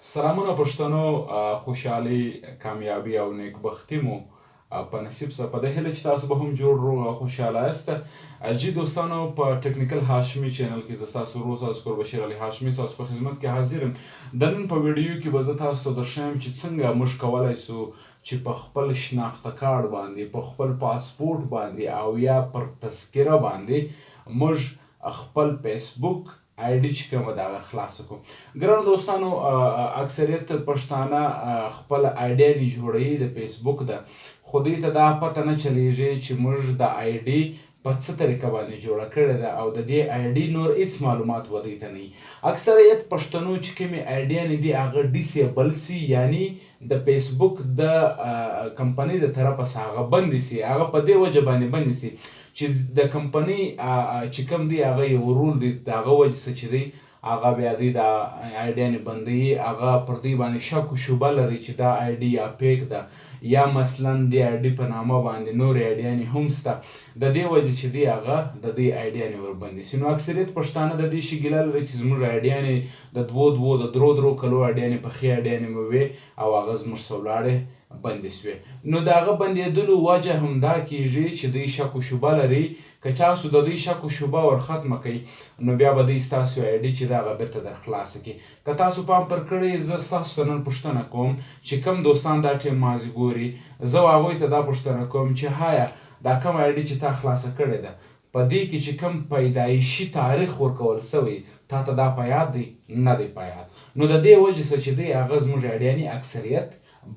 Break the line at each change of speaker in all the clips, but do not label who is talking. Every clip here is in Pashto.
سلامونه پښتنو، خوشحالي، کامیابي او نیکبختي مو په نصیب سه. په دې هیله چې تاسو به هم جوړ روغ او خوشحاله یاست. جی دوستانو، په ټکنیکل هاشمي چینل کې زه ستاسو ورور ستاسو بشیر علي هاشمي ستاسو په خدمت کې حاضر یم. د نن په ویډیو کې به زه تاسو ته درښیم چې څنګه موږ کولی سو چې په خپل شناخته کارډ باندې، په خپل پاسپورټ باندې او یا پر تذکره باندې موږ خپل فیسبوک آی ډي چې کومه ده هغه خلاصه کړو. ګرانو دوستانو، اکثریت پښتانه خپل آی ډي جوړوي د فیسبوک ده، خو دوی ته دا پته نه چلیږي چې موږ د آی ډي په څه طریقه باندې جوړه کړې ده او د دې آی ډي نور هېڅ معلومات و دوی ته نه وي. اکثریت پښتنو چې کومې آی ډیانې دي هغه ډیسیبل سي، یعنی د فیسبوک د کمپنۍ د طرفه څخه هغه بندې سي. هغه په دې وجه باندې بندې سي چې د کمپنۍ چې کوم دی هغه یو رول دی، د هغه وجه څه چې دی هغه بیا دوی د آی ډیانې بندوي. هغه پر دوی باندې شک و شبه لري چې دا آی ډي یا پیک ده یا مثلا د آی ډي په نامه باندې نورې آی ډیانې هم شته. د دې وجې چې دی هغه د دې آی ډیانې وربندې سي. نو اکثریت پښتانه د دې شي ګیله لري چې زموږ آی ډیانې د درو کلو آی ډیانې پخې آی ډیانې مو وې او هغه زموږ څخه ولاړې بندې سوې. نو د هغه بندېدلو وجه همدا کیږي چې دوی شک و شبه لري. که تاسو د دوی شک و شبه ور ختمه کوئ نو بیا به دوی ستاسو آی ډي چې ده هغه بېرته در خلاصه کړي. که تاسو پام پر کړی، زه ستاسو ته نن پوښتنه کوم چې کوم دوستان دا ټیم مازې ګوري، زه هغوی ته دا پوښتنه کوم چې هایا دا کوم آی ډي چې تا خلاصه کړې ده، په دې کې چې کوم پیدایشي تاریخ ورکول سوی تا ته دا په یاد دی؟ نه دی په یاد. نو د دې وجې څه چې دی هغه زموږ آی ډیانې اکثریت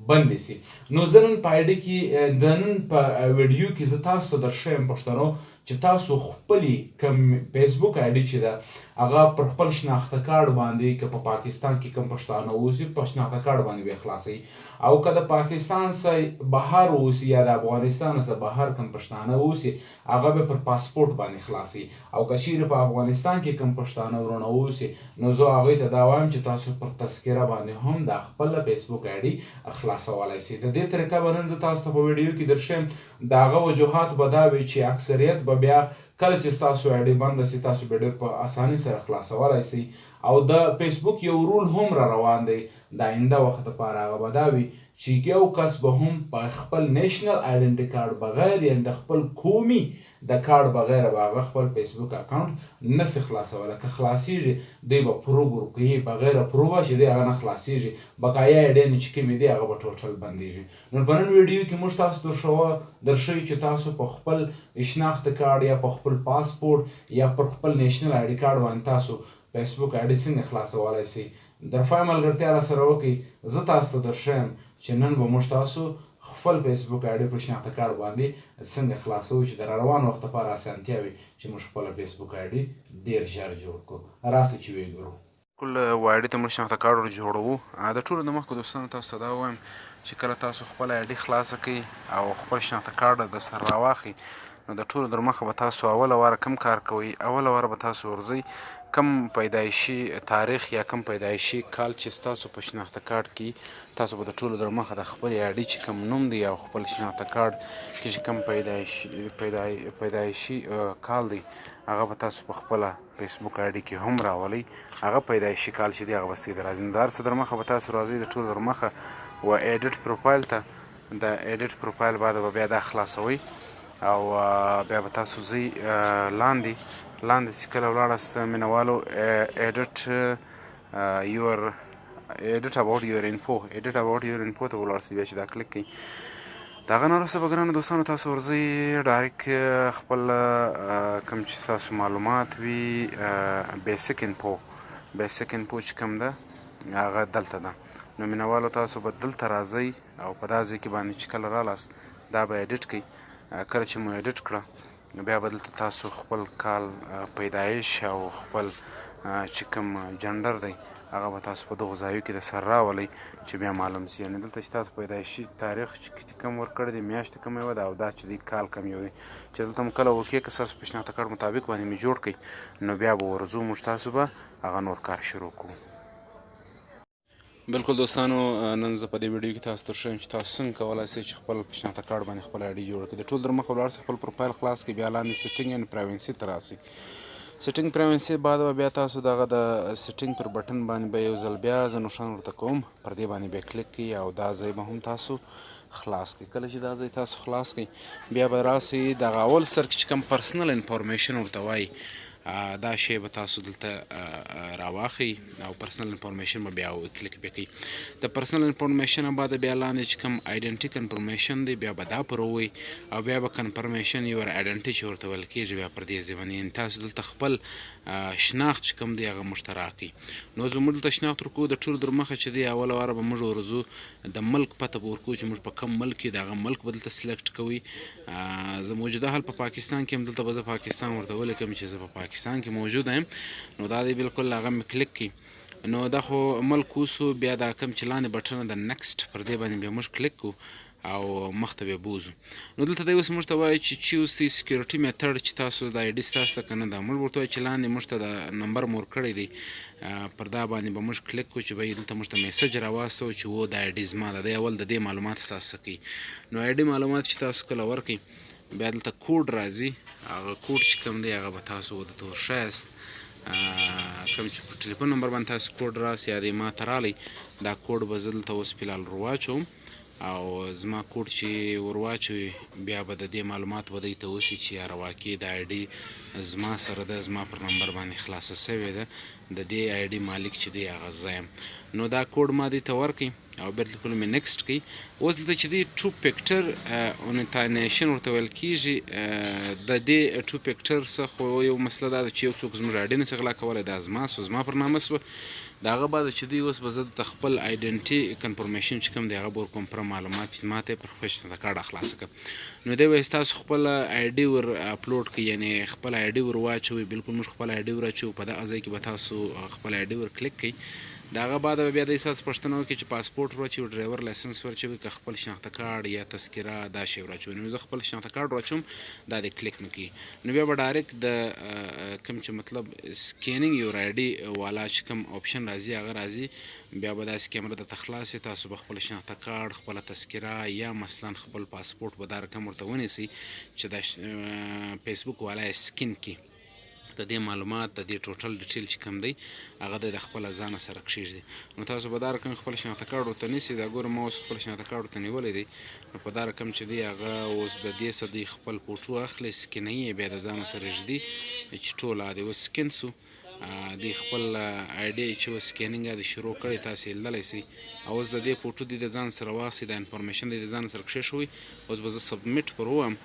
بندې سي. نو زه نن په آی ډي کې د نن په ویډیو کې زه تاسو ته درښیم پښتنو چې تاسو خپلې کوم فیسبوک آی ډي چې ده هغه پر خپل شناخته کارډ باندې، که په پاکستان کې کوم پښتانه اوسي په شناخته کارډ باندې به یې خلاصوي، او که د پاکستان څخه بهر اوسي یا د افغانستان څخه بهر کوم پښتانه اوسي هغه به پر پاسپورټ باندې خلاصوي. او که چیرې په افغانستان کې کوم پښتانه ورونه اوسي نو زه هغوی ته دا وایم چې تاسو پر تذکره باندې هم دا خپله فیسبوک آی ډي خلاصولی سي. د دې طریقه به نن زه تاسو ته په ویډیو کې درښیم. د هغه وجوهات به دا وي چې اکثریت به بیا کله چې ستاسو آی ډي بنده سي تاسو به ډېر په اسانۍ سره خلاصولی سئ. او د فیسبوک یو رول هم را روان دی د آینده وخت دپاره، هغه به دا وي چې یو کس به هم په خپل نیشنل آیډنټي کارډ بغیر، یعنې د خپل قومي د کارډ بغیر به هغه خپل فیسبوک اکاونټ نسي خلاصولی. که خلاصیږي دوی به پروب ورکوي، بغیر پروبه چې دی هغه نه خلاصیږي. بقایا آی ډیانې چې کومې دي هغه به ټوټل بندیږي. نو په نن ویډیو کې موږ تاسو درښیو چې تاسو په خپل شناخته کارډ یا په خپل پاسپورټ یا پر خپل نیشنل آی ډي کارډ باندې تاسو فیسبوک آی ډي څنګه خلاصولی سئ. درفای ملګرتیا راسره وکړئ. زه تاسو ته درښیم چې نن به موږ تاسو خپل فیسبوک آی ډي په شناخته کارډ باندې څنګه خلاصوو چې د را روان وخت لپاره اسانتیا وي چې موږ خپله فیسبوک آی ډي ډېر ژر جوړ کړو. راسئ چې ویې ګورو.
ټول آی ډي ته موږ شناخته کارډ ور جوړوو. د ټولو د مخکې دوستانو تاسو ته دا ووایم چې کله تاسو خپل آی ډي خلاصه کړئ او خپل شناخته کارډ د سره راواخلئ نو د ټولو در مخه به تاسو اوله واره کوم کار کوئ، اوله واره به تاسو ورځئ کم پیدایشي تاریخ یا کم پیدایشي کال چې ستاسو په شناخته کارډ کې، تاسو به د ټولو در مخه د خپل آی ډي چې کوم نوم دی او خپل شناخته کارډ کې چې کوم پیدایشي کال دی هغه به تاسو په خپله فیسبوک آی ډي کې هم راولئ. هغه پیدایشي کال چې دی هغه به ستاسې د راځي. نو د هر څه در مخه به تاسو راځئ د ټولو در مخه و ایډیټ پروفایل ته. د ایډیټ پروفایل بعد به بیا دا خلاصوئ او بیا به تاسو ځئ لاندې چې کله ولاړاست مینوالو ایډیټ اباوټ یور انفو ته ولاړ سئ. بیا چې دا کلیک کړئ د هغه نه وروسته به ګرانو دوستانو تاسو ورځئ ډایرکټ خپل کوم چې ستاسو معلومات وي بیسک انفو چې کوم ده هغه دلته ده. نو مینوالو تاسو به دلته راځئ او په دا ځای کې باندې چې کله رالاست دا به ایډیټ کړئ. کله چې مو ایډیټ کړه نو بیا به دلته تاسو خپل کال پیدایش او خپل چې کوم جنډر دی هغه به تاسو په دغو ځایو کې د سر راولئ چې بیا معلوم سي. یعنې دلته چې تاسو پیدایشي تاریخ چې کوم ورکړی دی، میاشت کومه یوه ده او دا چې دی کال کوم یو دی چې دلته مو کله اوکې که ستاسو په شناخته کارډ مطابق باندې مې جوړ کړئ نو بیا به ورځو موږ تاسو به هغه نور کار شروع کړو. بلکل دوستانو، نن زه په دې ویډیو کې تاسو ته درښیم چې تاسو څنګه کولی شئ چې خپل په شناخته کارډ باندې خپل آی ډي جوړه کړئ. د ټول در مخه ولاړ شئ، خپل پروفایل خلاص کړئ، بیا لاندې سیټینګ اینډ پرایونسي ته راسئ. سیټینګ پریونسی بعد به بیا تاسو دغه د سیټینګ پر بټن باندې به یو ځل بیا زه نوشان ورته کوم، پر دې باندې به کلیک کړئ او دا ځای به هم تاسو خلاص کړئ. کله چې دا ځای تاسو خلاص کړئ بیا به راسئ دغه اول سر کې چې کوم پرسنل انفارمیشن ورته وایي دا شی به تاسو دلته راواخی او پرسنل انفارمیشن به بیا کلیک وکړئ. د پرسنل انفارمیشن نه بعد بیا لاندې چې کوم آیډنټي کنفرمیشن دی بیا به دا پر ووایي او بیا به کنفرمیشن یور آیډنټي چې ورته ویل کېږي بیا پر دې ځای باندې تاسو دلته خپل شناخت چې کوم دی هغه موږ ته راکړئ. نو زموږ دلته شناخت ورکوو د ټولو در مخه چې دی اوله واره به موږ ورځو د ملک پته به ورکوو چې موږ په کوم ملک یو د هغه ملک به دلته سلیکټ کوئ. زه موجوده حال په پاکستان کې یم، دلته به زه پاکستان ورته ولیکم چې زه په پاکستان کې موجوده یم. نو دا دی بالکل هغه مې کلیک کړي. نو دا خو ملک اوسو، بیا دا کوم چې لاندې بټن د نیکسټ پر دې باندې بیا موږ کلیک کوو او مخته به بوزو. نو دلته دی اوس موږ ته وایي چې چوز دی سکیورټي میتھډ چې تاسو د آی ډي ستاسو ته که نه ده، موږ ورته وایي چې لاندې موږ ته د نمبر مور کړی دی پر دا باندې به موږ کلیک کړو چې به دلته موږ ته میسج راواستو چې و د آی ډي زما ده. دی اول د دې معلومات ستاسو څه کوي. نو آی ډي معلومات چې تاسو کله ورکړئ بیا دلته کوډ راځي، هغه کوډ چې کوم دی هغه به تاسو ورته ورښایاست. کوم چې په ټلیفون نمبر باندې تاسو کوډ راسي یا دې ما ته رالی دا کوډ به زه دلته اوس فلحال ورواچوم او زما کوډ چې ورواچوي بیا به د دې معلومات به دوی ته وسي چې یاره واقعي د آی ډي زما سره ده، زما پر نمبر باندې خلاصه سوې ده، د دې آی ډي مالک چې دی هغه زه یم. نو دا کوډ ما دې ته ورکړئ او بالکل مې نیکسټ کوي. اوس دلته چې دی ټو فیکټر اونیتاینیشن ورته ویل کېږي. د دې ټو فیکټر څخه یو مسله دا ده چې یو څوک زموږ آی ډي نسي غلا کولی، دا زما سو، زما پر نامه سوه. د هغه بعد چې دی اوس به زه د خپل آیډنټي کنفرمیشن چې کوم دی هغه به ورکوم، پوره معلومات چې ما ته یې پر خپل شناخته کارډ خلاصه کړه. نو دی به ستاسو خپل آی ډي ور اپلوډ کړئ، یعنې خپل آی ډي ور واچوئ. بالکل موږ خپل آی ډي ور اچوو، په دغه ځای کې به تاسو خپل آی ډي ور کلیک کړئ. د هغه بعد به بیا دی ستاسو پوښتنه وکړي چې پاسپورټ ور واچوئ، ډرایور لایسنس ور اچوئ، که خپل شناخته کارډ یا تذکره دا شی ور اچوئ. نو زه خپل شناخته کارډ ور اچوم، دا دی کلیک مې کړي. نو بیا به ډایرکټ د کوم چې مطلب سکینینګ یور آی ډي والا چې کوم آپشن راځي هغه راځي. بیا به داسې کیمره درته خلاص وي، تاسو به خپل شناخته کارډ، خپله تذکره یا مثلا خپل پاسپورټ به دا رقم ورته ونیسئ چې د فیسبوک والا یې سکین کړي. د دې معلومات د دې ټوټل ډیټیل چې کوم دی هغه د خپله ځانه سره کښېږدي. نو تاسو به دا رقم خپل شناخته کارډ ورته نیسئ. دا ګورم ما اوس خپل شناخته کارډ ورته نیولی دی. نو په دا رقم چې دی هغه اوس د دې څخه دوی خپل فوټو اخلي، سکینوي یې، بیا د ځانه سره ږدي چې ټول دی اوس سکین سو. دوی خپل آی ډي چې اوس سکینینګ دی شروع کړی، تاسې یې لیدلی سئ. اوس د دې فوټو دی د ځان سره واخلئ، دا انفارمیشن دی د ځان سره کښېښوئ. اوس به زه سبمیټ پر ووایم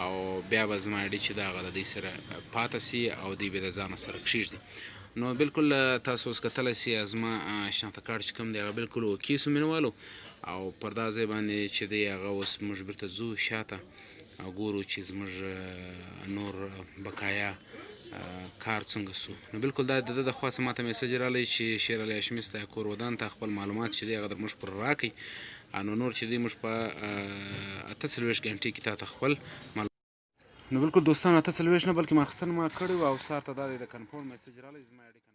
او بیا به زما آی ډي چې دا هغه د دوی سره پاته سي او دوی به د ځانه سره کښېږدي. نو بالکل تاسو اوس کتلی سئ زما شناخته کارډ چې کوم دی هغه بالکل اوکې سو مینوالو. او پر دا ځای باندې چې دی هغه اوس موږ بیرته ځو شاته او ګورو چې زموږ نور بقایا کار څنګه سو. نو بالکل دا د ده د خوا څخه ما ته میسج رالی چې شیر علی هاشمي ستا کور ودان ته خپل معلومات چې دی هغه در موږ پر راکړئ. نو نور چې دی موږ په 48 ګنټې کې تا ته خپل نو بالکل دوستانو 48 نه بلکې ماخستن ما کړی و او سهار ته دا دی د کنفرم میسج رالی زما آی ډي